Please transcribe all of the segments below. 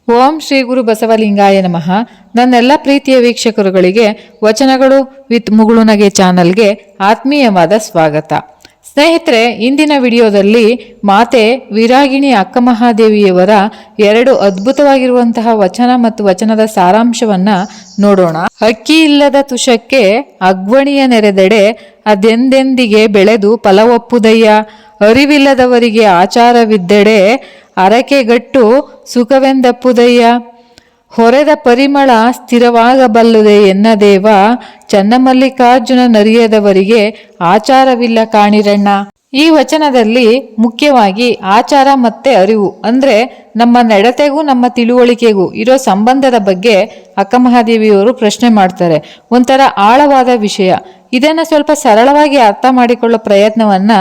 ಓಂ ಶ್ರೀ ಗುರು ಬಸವಲಿಂಗಾಯ ನಮಃ. ನನ್ನೆಲ್ಲ ಪ್ರೀತಿಯ ವೀಕ್ಷಕರುಗಳಿಗೆ ವಚನಗಳು ವಿತ್ ಮುಗುಳುನಗೆ ಚಾನಲ್ಗೆ ಆತ್ಮೀಯವಾದ ಸ್ವಾಗತ. ಸ್ನೇಹಿತರೆ, ಇಂದಿನ ವಿಡಿಯೋದಲ್ಲಿ ಮಾತೆ ವಿರಾಗಿಣಿ ಅಕ್ಕಮಹಾದೇವಿಯವರ ಎರಡು ಅದ್ಭುತವಾಗಿರುವಂತಹ ವಚನ ಮತ್ತು ವಚನದ ಸಾರಾಂಶವನ್ನ ನೋಡೋಣ. ಅಕ್ಕಿ ಇಲ್ಲದ ತುಷಕ್ಕೆ ಅಗ್ವಣಿಯ ನೆರೆದೆಡೆ ಅದೆಂದೆಂದಿಗೆ ಬೆಳೆದು ಫಲವೊಪ್ಪುದಯ್ಯ. ಅರಿವಿಲ್ಲದವರಿಗೆ ಆಚಾರವಿದ್ದೆಡೆ ಅರಕೆಗಟ್ಟು ಸುಖವೆಂದಪ್ಪುದಯ್ಯ. ಹೊರೆದ ಪರಿಮಳ ಸ್ಥಿರವಾಗಬಲ್ಲುದೆ ಎನ್ನದೇವ. ಚನ್ನಮಲ್ಲಿಕಾರ್ಜುನ ನರಿಯದವರಿಗೆ ಆಚಾರವಿಲ್ಲ ಕಾಣಿರಣ್ಣ. ಈ ವಚನದಲ್ಲಿ ಮುಖ್ಯವಾಗಿ ಆಚಾರ ಮತ್ತೆ ಅರಿವು ಅಂದ್ರೆ ನಮ್ಮ ನಡತೆಗೂ ನಮ್ಮ ತಿಳುವಳಿಕೆಗೂ ಇರೋ ಸಂಬಂಧದ ಬಗ್ಗೆ ಅಕ್ಕಮಹಾದೇವಿಯವರು ಪ್ರಶ್ನೆ ಮಾಡ್ತಾರೆ. ಒಂಥರ ಆಳವಾದ ವಿಷಯ. ಇದನ್ನ ಸ್ವಲ್ಪ ಸರಳವಾಗಿ ಅರ್ಥ ಮಾಡಿಕೊಳ್ಳೋ ಪ್ರಯತ್ನವನ್ನ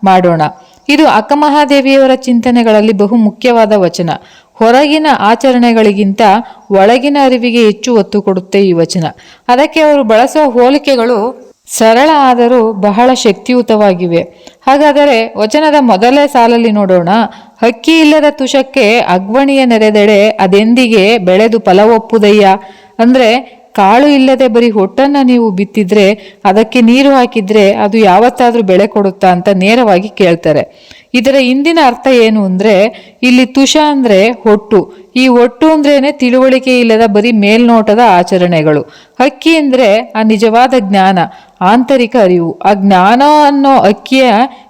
ಮಾಡೋಣ. ಇದು ಅಕ್ಕಮಹಾದೇವಿಯವರ ಚಿಂತನೆಗಳಲ್ಲಿ ಬಹು ಮುಖ್ಯವಾದ ವಚನ. ಹೊರಗಿನ ಆಚರಣೆಗಳಿಗಿಂತ ಒಳಗಿನ ಅರಿವಿಗೆ ಹೆಚ್ಚು ಒತ್ತು ಕೊಡುತ್ತೆ ಈ ವಚನ. ಅದಕ್ಕೆ ಅವರು ಬಳಸುವ ಹೋಲಿಕೆಗಳು ಸರಳ ಆದರೂ ಬಹಳ ಶಕ್ತಿಯುತವಾಗಿವೆ. ಹಾಗಾದರೆ ವಚನದ ಮೊದಲೇ ಸಾಲಲ್ಲಿ ನೋಡೋಣ. ಅಕ್ಕಿ ಇಲ್ಲದ ತುಷಕ್ಕೆ ಅಗ್ವಣಿಯ ನೆರೆದೆಡೆ ಅದೆಂದಿಗೆ ಬೆಳೆದು ಫಲವೊಪ್ಪುದಯ್ಯ. ಅಂದ್ರೆ ಕಾಳು ಇಲ್ಲದೆ ಬರೀ ಹೊಟ್ಟನ್ನ ನೀವು ಬಿತ್ತಿದ್ರೆ, ಅದಕ್ಕೆ ನೀರು ಹಾಕಿದ್ರೆ ಅದು ಯಾವತ್ತಾದ್ರೂ ಬೆಳೆ ಕೊಡುತ್ತಾ ಅಂತ ನೇರವಾಗಿ ಕೇಳ್ತಾರೆ. ಇದರ ಹಿಂದಿನ ಅರ್ಥ ಏನು ಅಂದ್ರೆ, ಇಲ್ಲಿ ತುಷ ಅಂದ್ರೆ ಹೊಟ್ಟು. ಈ ಹೊಟ್ಟು ಅಂದ್ರೇನೆ ತಿಳುವಳಿಕೆ ಇಲ್ಲದ ಬರೀ ಮೇಲ್ನೋಟದ ಆಚರಣೆಗಳು. ಅಕ್ಕಿ ಅಂದ್ರೆ ಆ ನಿಜವಾದ ಜ್ಞಾನ, ಆಂತರಿಕ ಅರಿವು. ಆ ಜ್ಞಾನ ಅನ್ನೋ ಅಕ್ಕಿಯ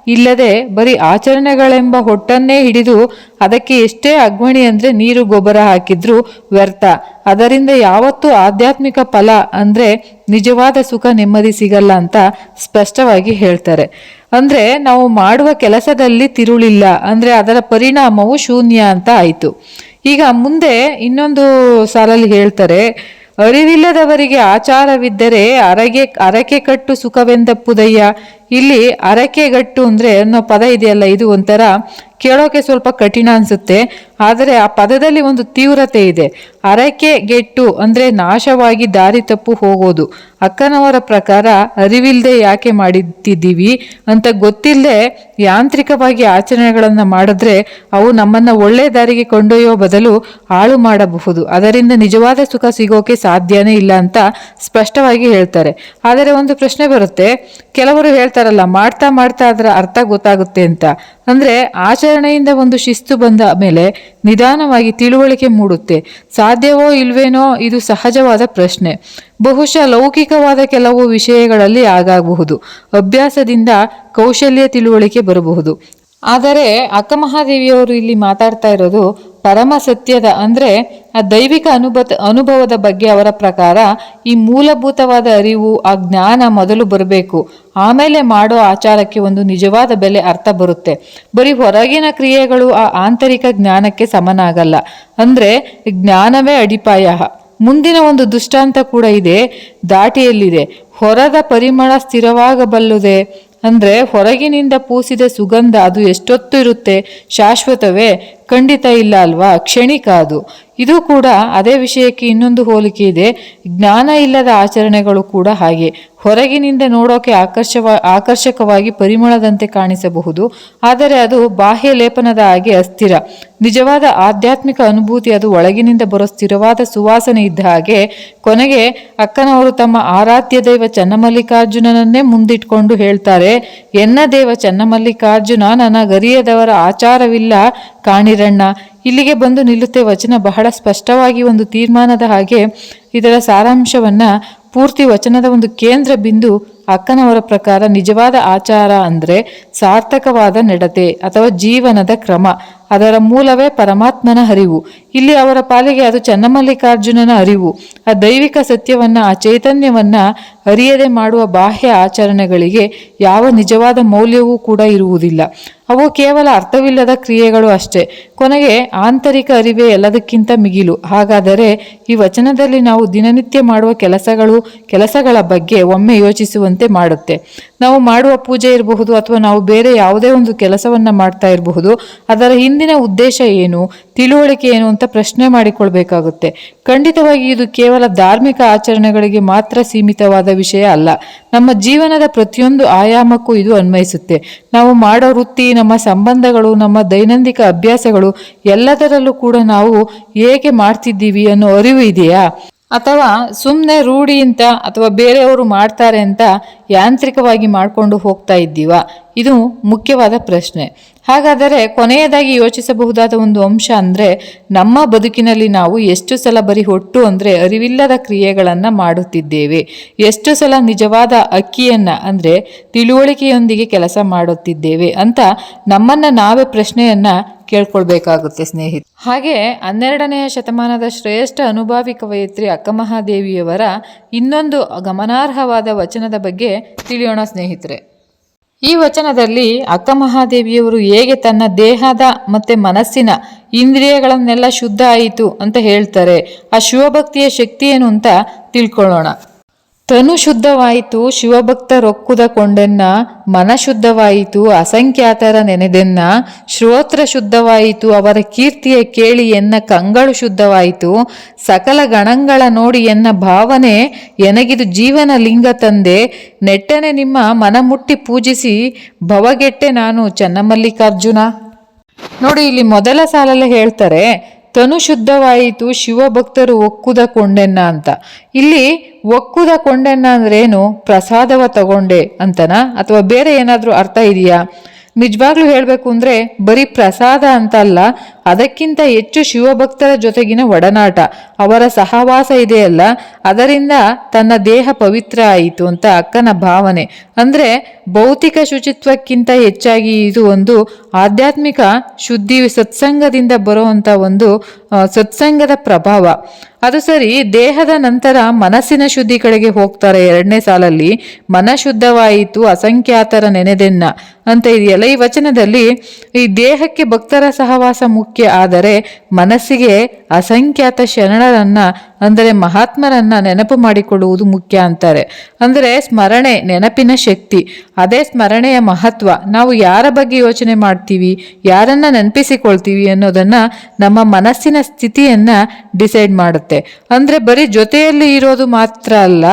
ಇಲ್ಲದೆ ಬರೀ ಆಚರಣೆಗಳೆಂಬ ಹೊಟ್ಟನ್ನೇ ಹಿಡಿದು ಅದಕ್ಕೆ ಎಷ್ಟೇ ಅಗ್ವಣಿ ಅಂದ್ರೆ ನೀರು ಗೊಬ್ಬರ ಹಾಕಿದ್ರೂ ವ್ಯರ್ಥ. ಅದರಿಂದ ಯಾವತ್ತೂ ಆಧ್ಯಾತ್ಮಿಕ ಫಲ ಅಂದ್ರೆ ನಿಜವಾದ ಸುಖ ನೆಮ್ಮದಿ ಸಿಗಲ್ಲ ಅಂತ ಸ್ಪಷ್ಟವಾಗಿ ಹೇಳ್ತಾರೆ. ಅಂದ್ರೆ ನಾವು ಮಾಡುವ ಕೆಲಸದಲ್ಲಿ ತಿರುಳಿಲ್ಲ ಅಂದ್ರೆ ಅದರ ಪರಿಣಾಮವು ಶೂನ್ಯ ಅಂತ ಆಯ್ತು. ಈಗ ಮುಂದೆ ಇನ್ನೊಂದು ಸಾಲಲ್ಲಿ ಹೇಳ್ತಾರೆ, ಅರಿವಿಲ್ಲದವರಿಗೆ ಆಚಾರವಿದ್ದರೆ ಅರಕೆ ಕಟ್ಟು ಸುಖವೆಂದಪ್ಪುದಯ್ಯ. ಇಲ್ಲಿ ಅರಕೆಗಟ್ಟು ಅಂದ್ರೆ ಅನ್ನೋ ಪದ ಇದೆಯಲ್ಲ, ಇದು ಒಂಥರ ಕೇಳೋಕೆ ಸ್ವಲ್ಪ ಕಠಿಣ ಅನ್ಸುತ್ತೆ. ಆದರೆ ಆ ಪದದಲ್ಲಿ ಒಂದು ತೀವ್ರತೆ ಇದೆ. ಅರಕೆಗೆಟ್ಟು ಅಂದ್ರೆ ನಾಶವಾಗಿ ದಾರಿ ತಪ್ಪು ಹೋಗೋದು. ಅಕ್ಕನವರ ಪ್ರಕಾರ ಅರಿವಿಲ್ಲದೆ ಯಾಕೆ ಮಾಡಿಟ್ಟಿದ್ದೀವಿ ಅಂತ ಗೊತ್ತಿಲ್ಲದೆ ಯಾಂತ್ರಿಕವಾಗಿ ಆಚರಣೆಗಳನ್ನ ಮಾಡಿದ್ರೆ ಅವು ನಮ್ಮನ್ನ ಒಳ್ಳೆ ದಾರಿಗೆ ಕೊಂಡೊಯ್ಯೋ ಬದಲು ಹಾಳು ಮಾಡಬಹುದು. ಅದರಿಂದ ನಿಜವಾದ ಸುಖ ಸಿಗೋಕೆ ಸಾಧ್ಯನೇ ಇಲ್ಲ ಅಂತ ಸ್ಪಷ್ಟವಾಗಿ ಹೇಳ್ತಾರೆ. ಆದರೆ ಒಂದು ಪ್ರಶ್ನೆ ಬರುತ್ತೆ, ಕೆಲವರು ಹೇಳ್ತಾರಲ್ಲ, ಮಾಡ್ತಾ ಮಾಡ್ತಾ ಅದರ ಅರ್ಥ ಗೊತ್ತಾಗುತ್ತೆ ಅಂತ. ಅಂದ್ರೆ ಆಚರಣೆಯಿಂದ ಒಂದು ಶಿಸ್ತು ಬಂದ ಮೇಲೆ ನಿಧಾನವಾಗಿ ತಿಳುವಳಿಕೆ ಮೂಡುತ್ತೆ. ಸಾಧ್ಯವೋ ಇಲ್ವೇನೋ ಇದು ಸಹಜವಾದ ಪ್ರಶ್ನೆ. ಬಹುಶಃ ಲೌಕಿಕವಾದ ಕೆಲವು ವಿಷಯಗಳಲ್ಲಿ ಆಗಾಗಬಹುದು. ಅಭ್ಯಾಸದಿಂದ ಕೌಶಲ್ಯ ತಿಳುವಳಿಕೆ ಬರಬಹುದು. ಆದರೆ ಅಕ್ಕಮಹಾದೇವಿಯವರು ಇಲ್ಲಿ ಮಾತಾಡ್ತಾ ಇರೋದು ಪರಮ ಸತ್ಯದ ಅಂದ್ರೆ ಆ ದೈವಿಕ ಅನುಭವದ ಬಗ್ಗೆ. ಅವರ ಪ್ರಕಾರ ಈ ಮೂಲಭೂತವಾದ ಅರಿವು, ಆ ಜ್ಞಾನ ಮೊದಲು ಬರಬೇಕು. ಆಮೇಲೆ ಮಾಡೋ ಆಚಾರಕ್ಕೆ ಒಂದು ನಿಜವಾದ ಬೆಲೆ ಅರ್ಥ ಬರುತ್ತೆ. ಬರೀ ಹೊರಗಿನ ಕ್ರಿಯೆಗಳು ಆ ಆಂತರಿಕ ಜ್ಞಾನಕ್ಕೆ ಸಮನಾಗಲ್ಲ. ಅಂದ್ರೆ ಜ್ಞಾನವೇ ಅಡಿಪಾಯ. ಮುಂದಿನ ಒಂದು ದೃಷ್ಟಾಂತ ಕೂಡ ಇದೆ, ದಾಟಿಯಲ್ಲಿದೆ. ಹೊರದ ಪರಿಮಳ ಸ್ಥಿರವಾಗಬಲ್ಲುದೆ ಅಂದ್ರೆ ಹೊರಗಿನಿಂದ ಪೂಸಿದ ಸುಗಂಧ ಅದು ಎಷ್ಟೊತ್ತು ಇರುತ್ತೆ? ಶಾಶ್ವತವೇ? ಖಂಡಿತ ಇಲ್ಲ ಅಲ್ವಾ, ಕ್ಷಣಿಕ ಅದು. ಇದು ಕೂಡ ಅದೇ ವಿಷಯಕ್ಕೆ ಇನ್ನೊಂದು ಹೋಲಿಕೆ ಇದೆ. ಜ್ಞಾನ ಇಲ್ಲದ ಆಚರಣೆಗಳು ಕೂಡ ಹಾಗೆ. ಹೊರಗಿನಿಂದ ನೋಡೋಕೆ ಆಕರ್ಷಕವಾಗಿ ಪರಿಮಳದಂತೆ ಕಾಣಿಸಬಹುದು, ಆದರೆ ಅದು ಬಾಹ್ಯ ಲೇಪನದ ಹಾಗೆ ಅಸ್ಥಿರ. ನಿಜವಾದ ಆಧ್ಯಾತ್ಮಿಕ ಅನುಭೂತಿ ಅದು ಒಳಗಿನಿಂದ ಬರೋ ಸ್ಥಿರವಾದ ಸುವಾಸನೆ ಇದ್ದ ಹಾಗೆ. ಕೊನೆಗೆ ಅಕ್ಕನವರು ತಮ್ಮ ಆರಾಧ್ಯ ದೈವ ಚನ್ನಮಲ್ಲಿಕಾರ್ಜುನನನ್ನೇ ಮುಂದಿಟ್ಕೊಂಡು ಹೇಳ್ತಾರೆ, ಎನ್ನ ದೇವ ಚನ್ನಮಲ್ಲಿಕಾರ್ಜುನ ನನಗರಿಯದವರ ಆಚಾರವಿಲ್ಲ ಕಾಣಿರಣ್ಣ. ಇಲ್ಲಿಗೆ ಬಂದು ನಿಲ್ಲುತ್ತೆ ವಚನ. ಬಹಳ ಸ್ಪಷ್ಟವಾಗಿ ಒಂದು ತೀರ್ಮಾನದ ಹಾಗೆ ಇದರ ಸಾರಾಂಶವನ್ನ, ಪೂರ್ತಿ ವಚನದ ಒಂದು ಕೇಂದ್ರ ಬಿಂದು ಅಕ್ಕನವರ ಪ್ರಕಾರ ನಿಜವಾದ ಆಚಾರ ಅಂದ್ರೆ ಸಾರ್ಥಕವಾದ ನಡತೆ ಅಥವಾ ಜೀವನದ ಕ್ರಮ. ಅದರ ಮೂಲವೇ ಪರಮಾತ್ಮನ ಅರಿವು. ಇಲ್ಲಿ ಅವರ ಪಾಲಿಗೆ ಅದು ಚನ್ನಮಲ್ಲಿಕಾರ್ಜುನನ ಅರಿವು. ಆ ದೈವಿಕ ಸತ್ಯವನ್ನ, ಆ ಚೈತನ್ಯವನ್ನ ಅರಿಯದೆ ಮಾಡುವ ಬಾಹ್ಯ ಆಚರಣೆಗಳಿಗೆ ಯಾವ ನಿಜವಾದ ಮೌಲ್ಯವೂ ಕೂಡ ಇರುವುದಿಲ್ಲ. ಅವು ಕೇವಲ ಅರ್ಥವಿಲ್ಲದ ಕ್ರಿಯೆಗಳು ಅಷ್ಟೇ. ಕೊನೆಗೆ ಆಂತರಿಕ ಅರಿವೇ ಎಲ್ಲದಕ್ಕಿಂತ ಮಿಗಿಲು. ಹಾಗಾದರೆ ಈ ವಚನದಲ್ಲಿ ನಾವು ದಿನನಿತ್ಯ ಮಾಡುವ ಕೆಲಸಗಳ ಬಗ್ಗೆ ಒಮ್ಮೆ ಯೋಚಿಸುವಂತೆ ಮಾಡುತ್ತೆ. ನಾವು ಮಾಡುವ ಪೂಜೆ ಇರಬಹುದು ಅಥವಾ ನಾವು ಬೇರೆ ಯಾವುದೇ ಒಂದು ಕೆಲಸವನ್ನ ಮಾಡ್ತಾ ಇರಬಹುದು, ಅದರ ಹಿಂದಿನ ಉದ್ದೇಶ ಏನು, ತಿಳುವಳಿಕೆ ಏನು ಅಂತ ಪ್ರಶ್ನೆ ಮಾಡಿಕೊಳ್ಬೇಕಾಗುತ್ತೆ. ಖಂಡಿತವಾಗಿ ಇದು ಕೇವಲ ಧಾರ್ಮಿಕ ಆಚರಣೆಗಳಿಗೆ ಮಾತ್ರ ಸೀಮಿತವಾದ ವಿಷಯ ಅಲ್ಲ. ನಮ್ಮ ಜೀವನದ ಪ್ರತಿಯೊಂದು ಆಯಾಮಕ್ಕೂ ಇದು ಅನ್ವಯಿಸುತ್ತೆ. ನಾವು ಮಾಡೋ ವೃತ್ತಿ, ನಮ್ಮ ಸಂಬಂಧಗಳು, ನಮ್ಮ ದೈನಂದಿಕ ಅಭ್ಯಾಸಗಳು ಎಲ್ಲದರಲ್ಲೂ ಕೂಡ ನಾವು ಹೇಗೆ ಮಾಡ್ತಿದ್ದೀವಿ ಅನ್ನೋ ಅರಿವು ಇದೆಯಾ, ಅಥವಾ ಸುಮ್ಮನೆ ರೂಢಿ ಅಂತ ಅಥವಾ ಬೇರೆಯವರು ಮಾಡ್ತಾರೆ ಅಂತ ಯಾಂತ್ರಿಕವಾಗಿ ಮಾಡಿಕೊಂಡು ಹೋಗ್ತಾ ಇದ್ದೀವಾ? ಇದು ಮುಖ್ಯವಾದ ಪ್ರಶ್ನೆ. ಹಾಗಾದರೆ ಕೊನೆಯದಾಗಿ ಯೋಚಿಸಬಹುದಾದ ಒಂದು ಅಂಶ ಅಂದರೆ, ನಮ್ಮ ಬದುಕಿನಲ್ಲಿ ನಾವು ಎಷ್ಟು ಸಲ ಬರೀ ಹೊಟ್ಟು ಅಂದರೆ ಅರಿವಿಲ್ಲದ ಕ್ರಿಯೆಗಳನ್ನು ಮಾಡುತ್ತಿದ್ದೇವೆ, ಎಷ್ಟು ಸಲ ನಿಜವಾದ ಅಕ್ಕಿಯನ್ನ ಅಂದರೆ ತಿಳುವಳಿಕೆಯೊಂದಿಗೆ ಕೆಲಸ ಮಾಡುತ್ತಿದ್ದೇವೆ ಅಂತ ನಮ್ಮನ್ನು ನಾವೇ ಪ್ರಶ್ನೆಯನ್ನ ಕೇಳ್ಕೊಳ್ಬೇಕಾಗುತ್ತೆ ಸ್ನೇಹಿತ. ಹಾಗೆ 12ನೇ ಶತಮಾನದ ಶ್ರೇಷ್ಠ ಅನುಭಾವಿ ಕವಯಿತ್ರಿ ಅಕ್ಕಮಹಾದೇವಿಯವರ ಇನ್ನೊಂದು ಗಮನಾರ್ಹವಾದ ವಚನದ ಬಗ್ಗೆ ತಿಳಿಯೋಣ ಸ್ನೇಹಿತರೆ. ಈ ವಚನದಲ್ಲಿ ಅಕ್ಕಮಹಾದೇವಿಯವರು ಹೇಗೆ ತನ್ನ ದೇಹದ ಮತ್ತೆ ಮನಸ್ಸಿನ ಇಂದ್ರಿಯಗಳನ್ನೆಲ್ಲ ಶುದ್ಧ ಆಯಿತು ಅಂತ ಹೇಳ್ತಾರೆ, ಆ ಶಿವಭಕ್ತಿಯ ಶಕ್ತಿ ಏನು ಅಂತ ತಿಳ್ಕೊಳ್ಳೋಣ. ತನು ಶುದ್ಧವಾಯಿತು ಶಿವಭಕ್ತರೊಕ್ಕುದ ಕೊಂಡೆನ್ನ, ಮನ ಶುದ್ಧವಾಯಿತು ಅಸಂಖ್ಯಾತರ ನೆನೆದೆನ್ನ, ಶ್ರೋತ್ರ ಶುದ್ಧವಾಯಿತು ಅವರ ಕೀರ್ತಿಯ ಕೇಳಿ ಎನ್ನ ಕಂಗಳು ಶುದ್ಧವಾಯಿತು, ಸಕಲ ಗಣಗಳ ನೋಡಿ ಎನ್ನ ಭಾವನೆ ಎನಗಿದು ಜೀವನ ಲಿಂಗ ತಂದೆ, ನೆಟ್ಟನೆ ನಿಮ್ಮ ಮನ ಮುಟ್ಟಿ ಪೂಜಿಸಿ ಭವಗೆಟ್ಟೆ ನಾನು ಚನ್ನಮಲ್ಲಿಕಾರ್ಜುನ. ನೋಡಿ, ಇಲ್ಲಿ ಮೊದಲ ಸಾಲಲ್ಲೇ ಹೇಳ್ತಾರೆ ತನು ಶುದ್ಧವಾಯಿತು ಶಿವಭಕ್ತರು ಒಕ್ಕುದ ಕೊಂಡೆನ್ನ ಅಂತ. ಇಲ್ಲಿ ಒಕ್ಕುದ ಕೊಂಡೆನ್ನ ಅಂದ್ರೆ ಏನು? ಪ್ರಸಾದವ ತಗೊಂಡೆ ಅಂತನಾ ಅಥವಾ ಬೇರೆ ಏನಾದರೂ ಅರ್ಥ ಇದೆಯಾ? ನಿಜವಾಗ್ಲೂ ಹೇಳಬೇಕು ಅಂದರೆ ಬರೀ ಪ್ರಸಾದ ಅಂತ ಅಲ್ಲ, ಅದಕ್ಕಿಂತ ಹೆಚ್ಚು ಶಿವಭಕ್ತರ ಜೊತೆಗಿನ ಒಡನಾಟ, ಅವರ ಸಹವಾಸ ಇದೆಯಲ್ಲ, ಅದರಿಂದ ತನ್ನ ದೇಹ ಪವಿತ್ರ ಆಯಿತು ಅಂತ ಅಕ್ಕನ ಭಾವನೆ. ಅಂದರೆ ಭೌತಿಕ ಶುಚಿತ್ವಕ್ಕಿಂತ ಹೆಚ್ಚಾಗಿ ಇದು ಒಂದು ಆಧ್ಯಾತ್ಮಿಕ ಶುದ್ಧಿ, ಸತ್ಸಂಗದಿಂದ ಬರುವಂಥ ಒಂದು ಸತ್ಸಂಗದ ಪ್ರಭಾವ. ಅದು ಸರಿ, ದೇಹದ ನಂತರ ಮನಸ್ಸಿನ ಶುದ್ಧಿ ಕಡೆಗೆ ಹೋಗ್ತಾರೆ. 2ನೇ ಸಾಲಲ್ಲಿ ಮನ ಶುದ್ಧವಾಯಿತು ಅಸಂಖ್ಯಾತರ ನೆನೆದೆನ್ನ ಅಂತ ಇದೆಯಲ್ಲ, ಈ ವಚನದಲ್ಲಿ ಈ ದೇಹಕ್ಕೆ ಭಕ್ತರ ಸಹವಾಸ ಮುಖ್ಯ, ಆದರೆ ಮನಸ್ಸಿಗೆ ಅಸಂಖ್ಯಾತ ಶರಣರನ್ನ ಅಂದರೆ ಮಹಾತ್ಮರನ್ನ ನೆನಪು ಮಾಡಿಕೊಳ್ಳುವುದು ಮುಖ್ಯ ಅಂತಾರೆ. ಅಂದರೆ ಸ್ಮರಣೆ ನೆನಪಿನ ಶಕ್ತಿ, ಅದೇ ಸ್ಮರಣೆಯ ಮಹತ್ವ. ನಾವು ಯಾರ ಬಗ್ಗೆ ಯೋಚನೆ ಮಾಡ್ತೀವಿ, ಯಾರನ್ನ ನೆನಪಿಸಿಕೊಳ್ತೀವಿ ಅನ್ನೋದನ್ನ ನಮ್ಮ ಮನಸ್ಸಿನ ಸ್ಥಿತಿಯನ್ನ ಡಿಸೈಡ್ ಮಾಡುತ್ತೆ. ಅಂದರೆ ಬರೀ ಜೊತೆಯಲ್ಲಿ ಇರೋದು ಮಾತ್ರ ಅಲ್ಲ,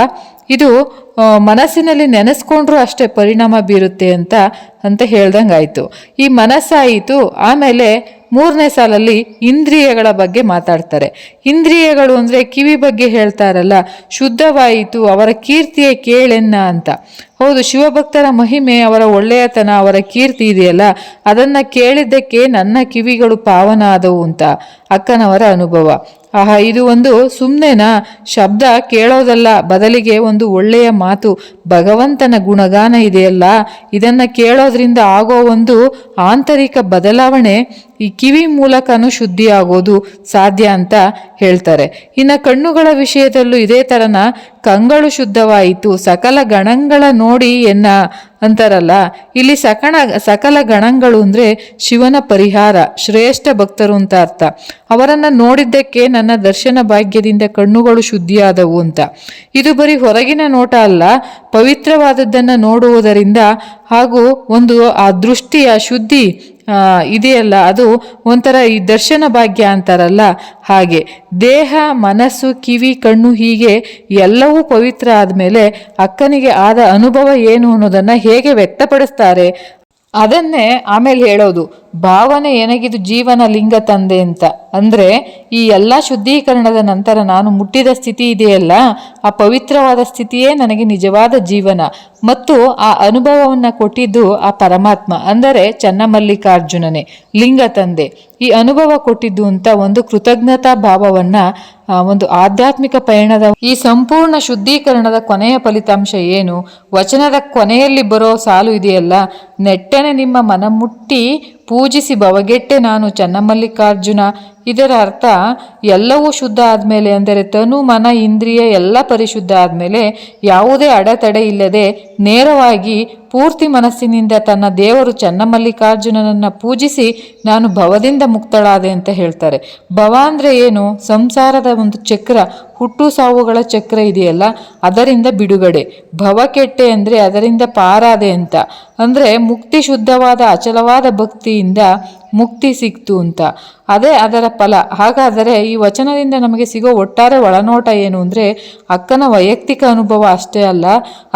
ಇದು ಮನಸ್ಸಿನಲ್ಲಿ ನೆನೆಸ್ಕೊಂಡ್ರೂ ಅಷ್ಟೇ ಪರಿಣಾಮ ಬೀರುತ್ತೆ ಅಂತ ಹೇಳ್ದಂಗಾಯ್ತು. ಈ ಮನಸ್ಸಾಯಿತು. ಆಮೇಲೆ 3ನೇ ಸಾಲಲ್ಲಿ ಇಂದ್ರಿಯಗಳ ಬಗ್ಗೆ ಮಾತಾಡ್ತಾರೆ. ಇಂದ್ರಿಯಗಳು ಅಂದರೆ ಕಿವಿ ಬಗ್ಗೆ ಹೇಳ್ತಾರಲ್ಲ, ಶುದ್ಧವಾಯಿತು ಅವರ ಕೀರ್ತಿಯ ಕೇಳೆನ್ನ ಅಂತ. ಹೌದು, ಶಿವಭಕ್ತರ ಮಹಿಮೆ, ಅವರ ಒಳ್ಳೆಯತನ, ಅವರ ಕೀರ್ತಿ ಇದೆಯಲ್ಲ, ಅದನ್ನ ಕೇಳಿದ್ದಕ್ಕೆ ನನ್ನ ಕಿವಿಗಳು ಪಾವನ ಆದವು ಅಂತ ಅಕ್ಕನವರ ಅನುಭವ. ಆಹಾ, ಇದು ಒಂದು ಸುಮ್ಮನೆನಾ ಶಬ್ದ ಕೇಳೋದಲ್ಲ, ಬದಲಿಗೆ ಒಂದು ಒಳ್ಳೆಯ ಮಾತು, ಭಗವಂತನ ಗುಣಗಾನ ಇದೆಯಲ್ಲ, ಇದನ್ನ ಕೇಳೋದ್ರಿಂದ ಆಗೋ ಒಂದು ಆಂತರಿಕ ಬದಲಾವಣೆ ಈ ಕಿವಿ ಮೂಲಕನೂ ಶುದ್ಧಿ ಆಗೋದು ಸಾಧ್ಯ ಅಂತ ಹೇಳ್ತಾರೆ. ಇನ್ನು ಕಣ್ಣುಗಳ ವಿಷಯದಲ್ಲೂ ಇದೇ ತರನ ಕಂಗಳು ಶುದ್ಧವಾಯಿತು ಸಕಲ ಗಣಗಳ ನೋಡಿ ಎನ್ನ ಅಂತಾರಲ್ಲ, ಇಲ್ಲಿ ಸಕಲ ಗಣಗಳು ಅಂದ್ರೆ ಶಿವನ ಪರಿಹಾರ, ಶ್ರೇಷ್ಠ ಭಕ್ತರು ಅಂತ ಅರ್ಥ. ಅವರನ್ನ ನೋಡಿದ್ದಕ್ಕೆ ನನ್ನ ದರ್ಶನ ಭಾಗ್ಯದಿಂದ ಕಣ್ಣುಗಳು ಶುದ್ಧಿಯಾದವು ಅಂತ. ಇದು ಬರೀ ಹೊರಗಿನ ನೋಟ ಅಲ್ಲ, ಪವಿತ್ರವಾದದ್ದನ್ನ ನೋಡುವುದರಿಂದ ಹಾಗೂ ಒಂದು ಆ ದೃಷ್ಟಿಯ ಶುದ್ಧಿ ಇದೆಯಲ್ಲ, ಅದು ಒಂಥರ ಈ ದರ್ಶನ ಭಾಗ್ಯ ಅಂತಾರಲ್ಲ ಹಾಗೆ. ದೇಹ, ಮನಸ್ಸು, ಕಿವಿ, ಕಣ್ಣು ಹೀಗೆ ಎಲ್ಲವೂ ಪವಿತ್ರ ಆದಮೇಲೆ ಅಕ್ಕನಿಗೆ ಆದ ಅನುಭವ ಏನು ಅನ್ನೋದನ್ನ ಹೇಗೆ ವ್ಯಕ್ತಪಡಿಸ್ತಾರೆ ಅದನ್ನೇ ಆಮೇಲೆ ಹೇಳೋದು. ಭಾವನೆ ಎನಗಿದು ಜೀವನ ಲಿಂಗ ತಂದೆ ಅಂತ. ಅಂದರೆ ಈ ಎಲ್ಲ ಶುದ್ಧೀಕರಣದ ನಂತರ ನಾನು ಮುಟ್ಟಿದ ಸ್ಥಿತಿ ಇದೆಯಲ್ಲ, ಆ ಪವಿತ್ರವಾದ ಸ್ಥಿತಿಯೇ ನನಗೆ ನಿಜವಾದ ಜೀವನ. ಮತ್ತು ಆ ಅನುಭವವನ್ನು ಕೊಟ್ಟಿದ್ದು ಆ ಪರಮಾತ್ಮ, ಅಂದರೆ ಚನ್ನಮಲ್ಲಿಕಾರ್ಜುನನೇ, ಲಿಂಗ ತಂದೆ ಈ ಅನುಭವ ಕೊಟ್ಟಿದ್ದು ಅಂತ ಒಂದು ಕೃತಜ್ಞತಾ ಭಾವವನ್ನ, ಒಂದು ಆಧ್ಯಾತ್ಮಿಕ ಪಯಣದ ಈ ಸಂಪೂರ್ಣ ಶುದ್ಧೀಕರಣದ ಕೊನೆಯ ಫಲಿತಾಂಶ ಏನು? ವಚನದ ಕೊನೆಯಲ್ಲಿ ಬರೋ ಸಾಲು ಇದೆಯಲ್ಲ, ನೆಟ್ಟನೆ ನಿಮ್ಮ ಮನ ಮುಟ್ಟಿ ಪೂಜಿಸಿ ಭವಗೆಟ್ಟೆ ನಾನು ಚನ್ನಮಲ್ಲಿಕಾರ್ಜುನ. ಇದರ ಅರ್ಥ ಎಲ್ಲವೂ ಶುದ್ಧ ಆದಮೇಲೆ, ಅಂದರೆ ತನು, ಮನ, ಇಂದ್ರಿಯ ಎಲ್ಲ ಪರಿಶುದ್ಧ ಆದಮೇಲೆ ಯಾವುದೇ ಅಡೆತಡೆ ಇಲ್ಲದೆ ನೇರವಾಗಿ ಪೂರ್ತಿ ಮನಸ್ಸಿನಿಂದ ತನ್ನ ದೇವರು ಚನ್ನಮಲ್ಲಿಕಾರ್ಜುನನನ್ನ ಪೂಜಿಸಿ ನಾನು ಭವದಿಂದ ಮುಕ್ತಳಾದೆ ಅಂತ ಹೇಳ್ತಾರೆ. ಭವ ಅಂದ್ರೆ ಏನು? ಸಂಸಾರದ ಒಂದು ಚಕ್ರ, ಹುಟ್ಟು ಸಾವುಗಳ ಚಕ್ರ ಇದೆಯಲ್ಲ, ಅದರಿಂದ ಬಿಡುಗಡೆ. ಭವಕೆಟ್ಟೆ ಅಂದ್ರೆ ಅದರಿಂದ ಪಾರಾದೆ ಅಂತ, ಅಂದ್ರೆ ಮುಕ್ತಿ, ಶುದ್ಧವಾದ ಅಚಲವಾದ ಭಕ್ತಿಯಿಂದ ಮುಕ್ತಿ ಸಿಕ್ತು ಅಂತ. ಅದೇ ಅದರ ಫಲ. ಹಾಗಾದರೆ ಈ ವಚನದಿಂದ ನಮಗೆ ಸಿಗೋ ಒಟ್ಟಾರೆ ಒಳನೋಟ ಏನು ಅಂದರೆ, ಅಕ್ಕನ ವೈಯಕ್ತಿಕ ಅನುಭವ ಅಷ್ಟೇ ಅಲ್ಲ,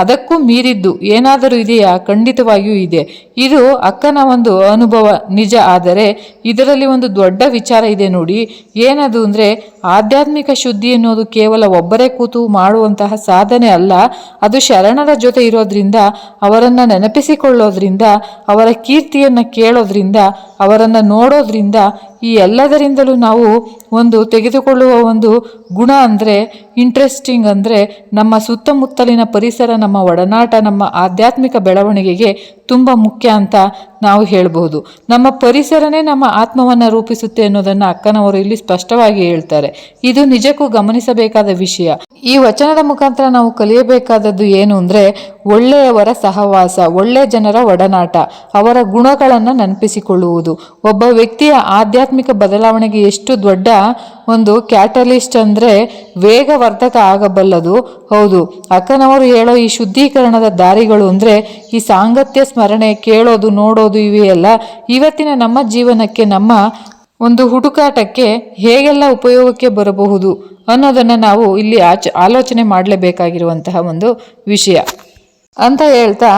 ಅದಕ್ಕೂ ಮೀರಿದ್ದು ಏನಾದರೂ ಇದೆಯಾ? ಖಂಡಿತವಾಗಿಯೂ ಇದೆ. ಇದು ಅಕ್ಕನ ಒಂದು ಅನುಭವ ನಿಜ, ಆದರೆ ಇದರಲ್ಲಿ ಒಂದು ದೊಡ್ಡ ವಿಚಾರ ಇದೆ ನೋಡಿ. ಏನದು ಅಂದರೆ, ಆಧ್ಯಾತ್ಮಿಕ ಶುದ್ಧಿ ಎನ್ನುವುದು ಕೇವಲ ಒಬ್ಬರೇ ಕೂತು ಮಾಡುವಂತಹ ಸಾಧನೆ ಅಲ್ಲ. ಅದು ಶರಣರ ಜೊತೆ ಇರೋದ್ರಿಂದ, ಅವರನ್ನು ನೆನಪಿಸಿಕೊಳ್ಳೋದ್ರಿಂದ, ಅವರ ಕೀರ್ತಿಯನ್ನು ಕೇಳೋದ್ರಿಂದ, ಅವರನ್ನು ನೋಡೋದ್ರಿಂದ, ಈ ಎಲ್ಲದರಿಂದಲೂ ನಾವು ಒಂದು ತೆಗೆದುಕೊಳ್ಳುವ ಒಂದು ಗುಣ ಅಂದರೆ, ಇಂಟ್ರೆಸ್ಟಿಂಗ್ ಅಂದರೆ, ನಮ್ಮ ಸುತ್ತಮುತ್ತಲಿನ ಪರಿಸರ, ನಮ್ಮ ಒಡನಾಟ, ನಮ್ಮ ಆಧ್ಯಾತ್ಮಿಕ ಬೆಳವಣಿಗೆಗೆ ತುಂಬ ಮುಖ್ಯ ಅಂತ ನಾವು ಹೇಳ್ಬೋದು. ನಮ್ಮ ಪರಿಸರನೇ ನಮ್ಮ ಆತ್ಮವನ್ನು ರೂಪಿಸುತ್ತೆ ಅನ್ನೋದನ್ನು ಅಕ್ಕನವರು ಇಲ್ಲಿ ಸ್ಪಷ್ಟವಾಗಿ ಹೇಳ್ತಾರೆ. ಇದು ನಿಜಕ್ಕೂ ಗಮನಿಸಬೇಕಾದ ವಿಷಯ. ಈ ವಚನದ ಮುಖಾಂತರ ನಾವು ಕಲಿಯಬೇಕಾದದ್ದು ಏನು ಅಂದರೆ, ಒಳ್ಳೆಯವರ ಸಹವಾಸ, ಒಳ್ಳೆಯ ಜನರ ಒಡನಾಟ, ಅವರ ಗುಣಗಳನ್ನು ನೆನಪಿಸಿಕೊಳ್ಳುವುದು ಒಬ್ಬ ವ್ಯಕ್ತಿಯ ಆಧ್ಯಾತ್ಮಿಕ ಬದಲಾವಣೆಗೆ ಎಷ್ಟು ದೊಡ್ಡ ಒಂದು ಕ್ಯಾಟಲಿಸ್ಟ್ ಅಂದರೆ ವೇಗವರ್ಧಕ ಆಗಬಲ್ಲದು. ಹೌದು, ಅಕ್ಕನವರು ಹೇಳೋ ಈ ಶುದ್ಧೀಕರಣದ ದಾರಿಗಳು ಅಂದರೆ ಈ ಸಾಂಗತ್ಯ, ಸ್ಮರಣೆ, ಕೇಳೋದು, ನೋಡೋದು ಇವೆಯಲ್ಲ ಇವತ್ತಿನ ನಮ್ಮ ಜೀವನಕ್ಕೆ, ನಮ್ಮ ಒಂದು ಹುಡುಕಾಟಕ್ಕೆ ಹೇಗೆಲ್ಲ ಉಪಯೋಗಕ್ಕೆ ಬರಬಹುದು ಅನ್ನೋದನ್ನು ನಾವು ಇಲ್ಲಿ ಆಲೋಚನೆ ಮಾಡಲೇಬೇಕಾಗಿರುವಂತಹ ಒಂದು ವಿಷಯ ಅಂತ ಹೇಳ್ತಾ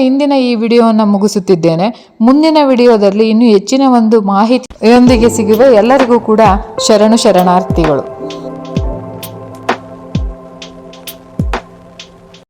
ಇಂದಿನ ಈ ವಿಡಿಯೋವನ್ನು ಮುಗಿಸುತ್ತಿದ್ದೇನೆ. ಮುಂದಿನ ವಿಡಿಯೋದಲ್ಲಿ ಇನ್ನೂ ಹೆಚ್ಚಿನ ಒಂದು ಮಾಹಿತಿಯೊಂದಿಗೆ ಸಿಗುವ. ಎಲ್ಲರಿಗೂ ಕೂಡ ಶರಣಾರ್ಥಿಗಳು.